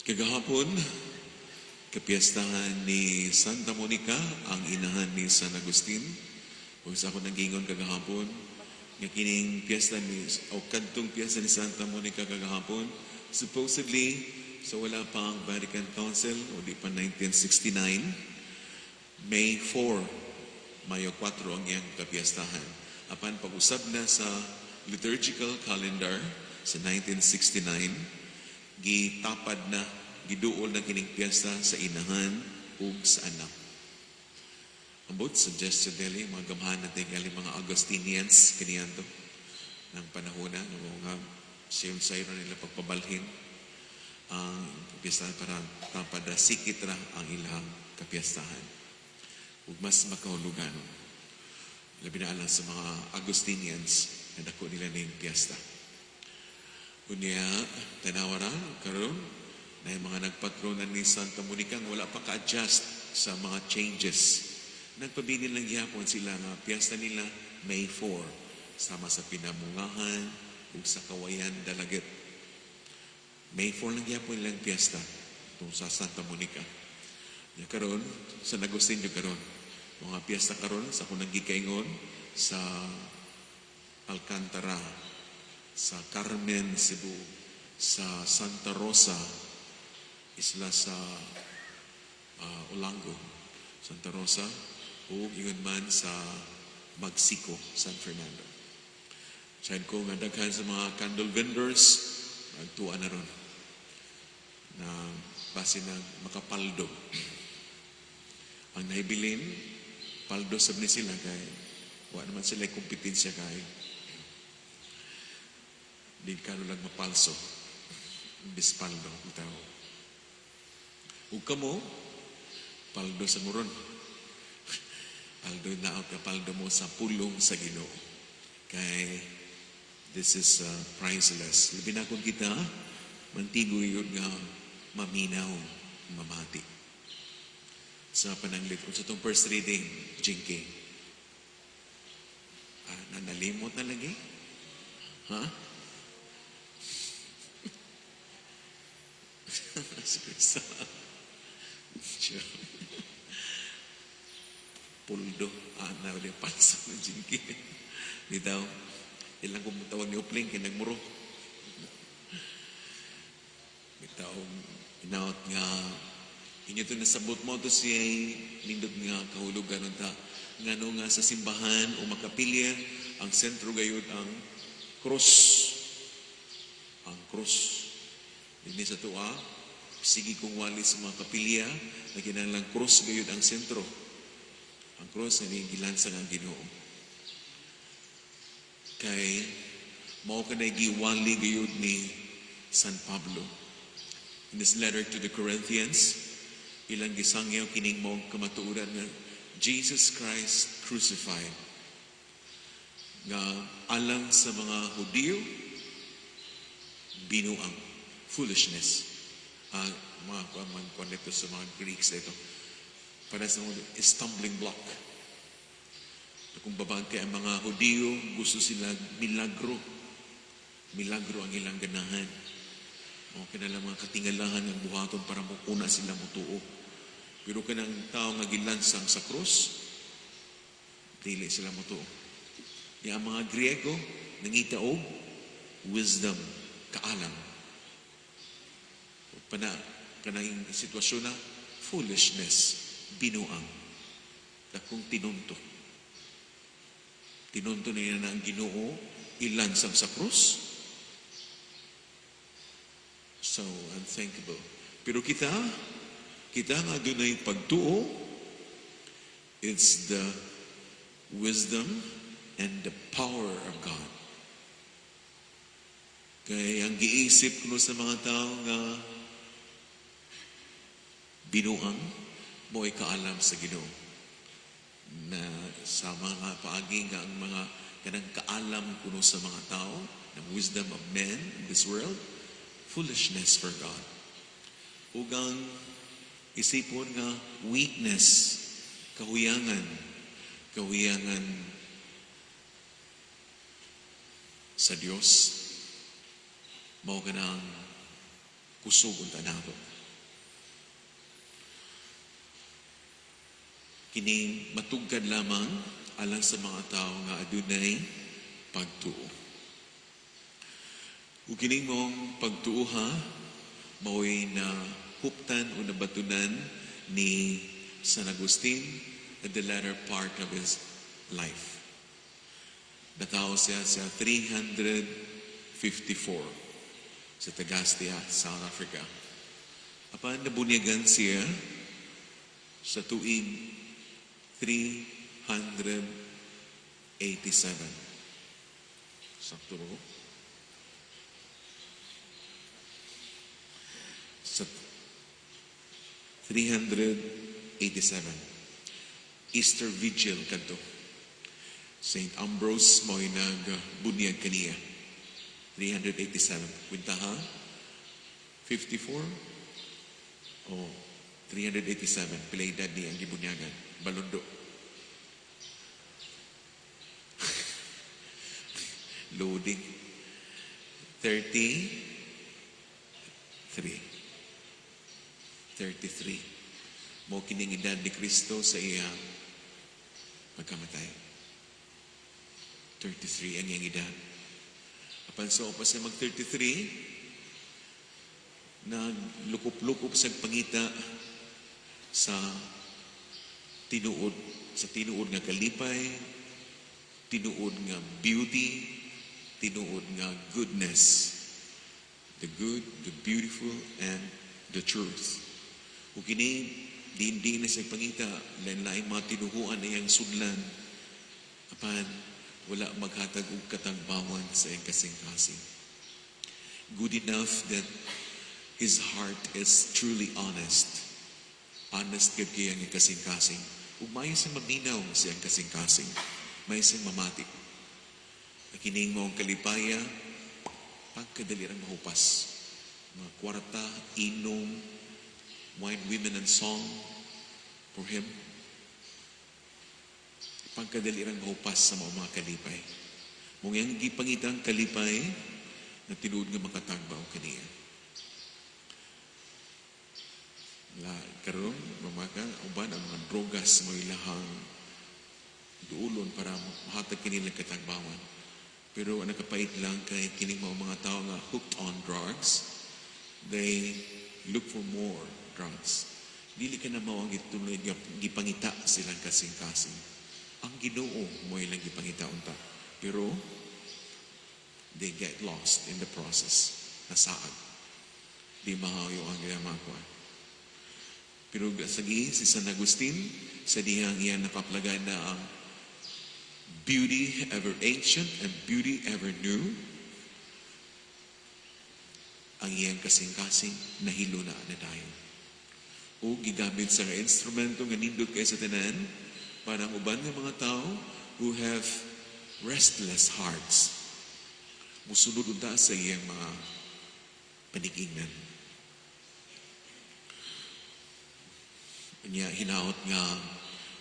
Kagahapon, kapiyastahan ni Santa Monica, ang inahan ni San Agustin. Kung sa ako nagingon kagahapon, nga kining piyesta ni, o kadtong piyesta ni Santa Monica kagahapon, supposedly, so wala pang Vatican Council, o di pa 1969, May 4, Mayo 4 ang iyang kapiyastahan. Apan pag-usab na sa liturgical calendar sa 1969, gitapad na, giduol na kining piyesta sa inahan ug sa anak. Ambot, suggestion dili, mga gamahan natin galing mga Augustinians, kaniyanto, ng panahon na, ng mga siyem-sayro nila pagpabalhin ang kapiyastahan para tapad na sikit ra ang ilang kapiyastahan. Ug mas makahulugan. Labi na alang sa mga Augustinians na dako nila ning piyesta. Kunya, tanawara, karon na yung mga nagpatronan ni Santa Monica wala pa ka-adjust sa mga changes. Nagpabilin lang gyapon sila nga piyesta nila May 4, sama sa pinamungahan ug sa kawayan dalaget. May 4 lang gyapon nilang piyesta tungkol sa Santa Monica. Ya karon sa Agustin yung karon mga piyesta karon sa kunang gikaingon sa Alcantara, sa Carmen, Cebu, sa Santa Rosa, isla sa Olango, Santa Rosa, o ingon man sa Magsico, San Fernando. Sayon ko nga daghan sa mga candle vendors, nagtuan na ron na base na makapaldo. Ang nahibilin, paldo sab ni sila kay wa naman sila kompetensya kay di kano lang mapalso bispaldo bitaw ug kamo paldo sa muron paldo na ka paldo mo sa pulong sa Ginoo kay this is priceless labi na kung kita mantigoy yun nga maminaw mamati sa pananglit kung sa itong first reading Jinky nanalimot na lagi ha? Puldo na ulit palsa ng Jinky di daw ilang kumutawag ni Upling kinagmuro bitaw inaot nga inyo ito nasabot mo ito siya nindot nga kahulugan ta nga no nga sa simbahan o makapilya ang sentro gayud ang cross hindi sa tuwa sige kung wali sa mga kapilya na kinahanglang cross gayud ang sentro ang cross na gilansang ang Ginoo kay mao kanay giwali gayud ni San Pablo in his letter to the Corinthians ilang gisangyaw kining mong kamatuoran nga Jesus Christ crucified nga alang sa mga Hudiyo binuang foolishness mga kuwan ito sa mga Greeks ito para sa mga stumbling block kung babagay ang mga Hudiyo gusto sila milagro ang ilang ganahan o kanalang mga katingalahan ng buhaton para mukuna sila mutuo pero kanang tao nga gilansang sa krus dili sila mutuo ang mga Griego nangita og wisdom kaalam kanang sitwasyon na foolishness binuang dakong tinunto niya na ang Ginoo ilansang sa krus so unthinkable pero kita nga dunay pagtuo it's the wisdom and the power of God kaya ang giisip kuno sa mga tao nga binuang mo ay kaalam sa Ginoo na sa mga paagi nga ang mga kanang kaalam kuno sa mga tao the wisdom of men in this world foolishness for God ug ang isipon nga weakness kahuyangan sa Dios mao kanang kusog unta nato Kini matugkad lamang alang sa mga tao nga adunay pagtuo. Ug kining mong pagtuo mao'y na huptan o nabatunan ni San Agustin at the latter part of his life. Natao siya sa 354 sa Tagastia, South Africa. Apan nabunyagan siya sa tuig 387. Sakto ba ko? Sa 387. Easter Vigil kadto. St. Ambrose mo'y nagbunyag kaniya. 387. Kwenta ha? 54? O 387. Pilay edad niya ang gibunyagan. Balondo. Loading. 33. Mo kining edad ni Kristo sa iyang pagkamatay. 33 ang iyang edad. Apan so pa siya mag-33, naglukup-lukup sa pangita sa tinuod nga kalipay, tinuod nga beauty, tinuod nga goodness. The good, the beautiful, and the truth. Ug kini diin na sa pangita, lain-lain mga tinuhuan na iyang sudlan. Apan wala maghatag og katagbawan sa iyang kasing-kasing. Good enough that his heart is truly honest. Honest gid kay ang kasing-kasing. Ug may sing maminaw sa iyang kasing-kasing. May sing mamatik. Kining mong kalipaya, pagkadali rang mahupas. Mga kwarta, inom, wine, women, and song for him. Pagkadali rang mahupas sa mga kalipay. Mong yang gipangitang kalipay na tinuod nga makatagbaw kaniya. Karon mamaka uban ang mga drogas mo ilahang duulon para mahatag kinilang katagbawan. Pero ang nakapait lang kay kining mga tao nga hooked on drugs, they look for more drugs. Dili ka na mawang ituloy gipangita silang kasing-kasing. Ang Ginoo mo ilang gipangita unta. Pero they get lost in the process. Nasaad. Di mahayo ang ginamakuan. Pero sagi si San Agustin, sa dihang iyan napaplagay na ang beauty ever ancient and beauty ever new. Ang iyang kasing-kasing nahilo na tayo. O gigamit sa instrumento nga nindot kay sa tanan para ang uban ng mga tao who have restless hearts. Musunod unta sa iyang mga panigingnan. Kanya hinaot nga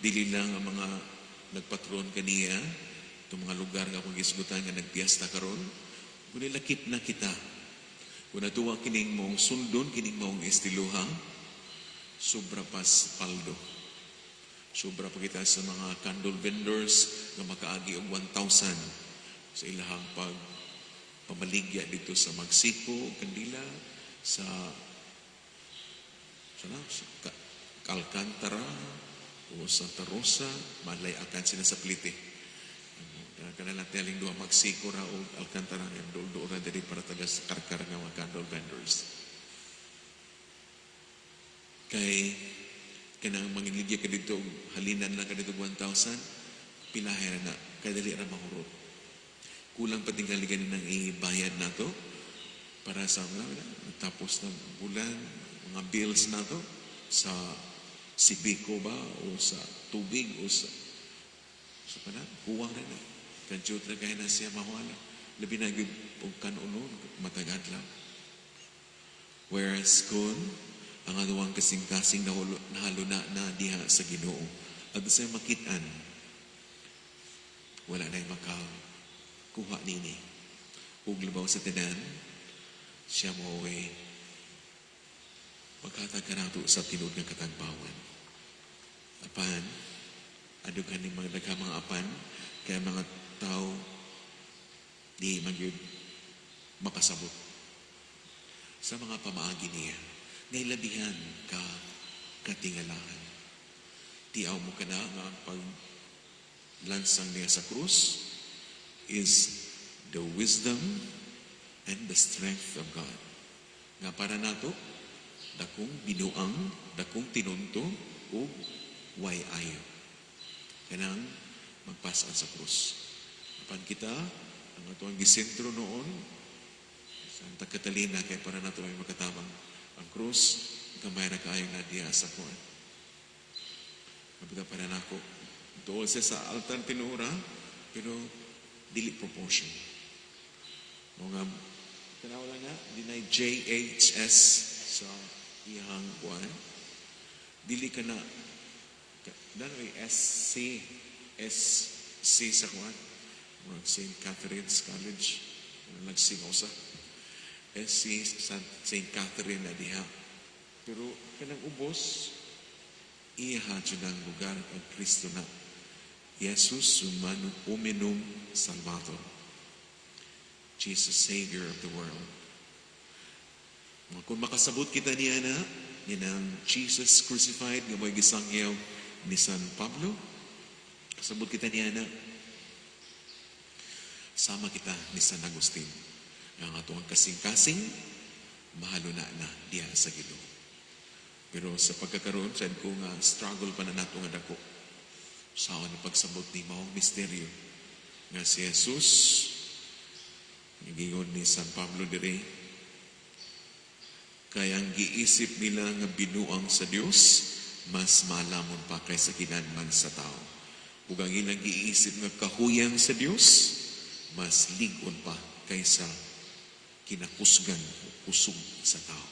dili lang ang mga nagpatron kaniya itong mga lugar nga kung gisgutan nga nagpiesta karon, kung lakip na kita. Kung natuwa kining mong sundon, kining mong estiluha, sobra pas paldo. Sobra pa kita sa mga candle vendors nga makaagi og 1,000 sa ilahang pamaligya dito sa Mexico, Kandila, sa Alcantara o Santa Rosa, malay akan sila sa Plite. Kanalang teling dua Mexico ra o Alcantara nga do ra diri para tagas karkar nga mga candle vendors. Kay kanang mangiligya ka dito halinan lang ka dito 1,000, pilahay na kay dali ra mahurot. Kulang pa tinggaligan nang ibayad nato para sa tapos ng bulan, mga bills nato sa Sibico ba o sa tubig o sa kana huwag na na kanjut na kaya na siya mawala labi na yun o kanunon matagad lang. Whereas kung ang anuang kasing-kasing nahalo na diha sa Ginoo at sa makitaan wala na yung makakuha nini ug labaw sa tanan siya mo ay maghatag ka nato sa tinud nga katagbawan. Apan adugan ni mga daghang mga apan, kaya mga tao di magyud makasabot sa mga pamaagi niya. Nailabihan ka katingalahan. Tiaw mo ka na nga ang paglansang niya sa krus is the wisdom and the strength of God. Nga para nato, dakong binuang, dakong tinunto, o way ayo. Kanang magpasaan sa krus. Apan kita, ang ato ang gisentro noon, Santa Catalina, kaya para nato ay makatabang ang krus, gamay na kaayong nadiya sa kuwan. Mabita para nako, doon siya sa altar tinura, pero dili proportion. Mga kanawala nga, dinay JHS sa iyang kuwan. Dili ka na, dano'y SC sa kuwan. Mga St. Catherine's College, nagsingaw sa SC St. Catherine na diha. Pero kanang ubos, iha dyan ang lugar ang Kristo na Jesus Humanum Salvator, Jesus Savior of the world. Kung makasabot kita niya na, yan ang Jesus crucified, nga may gisangyaw ni San Pablo, kasabot kita niya na, sama kita ni San Agustin. Ang atong kasing-kasing, mahalo na diya sa Ginoo. Pero sa pagkakaroon, said ko nga, struggle pa na nato nga dako. Sa na pagsabot ni maong misteryo nga si Jesus, gigingon ni San Pablo dire, kaya ang giisip nila nga binuang sa Dios, mas malamon pa kaysa kinanman sa tao. Ug ang ilang giisip nga kahuyang sa Dios, mas ligon pa kaysa kinakusgan o kusog sa tao.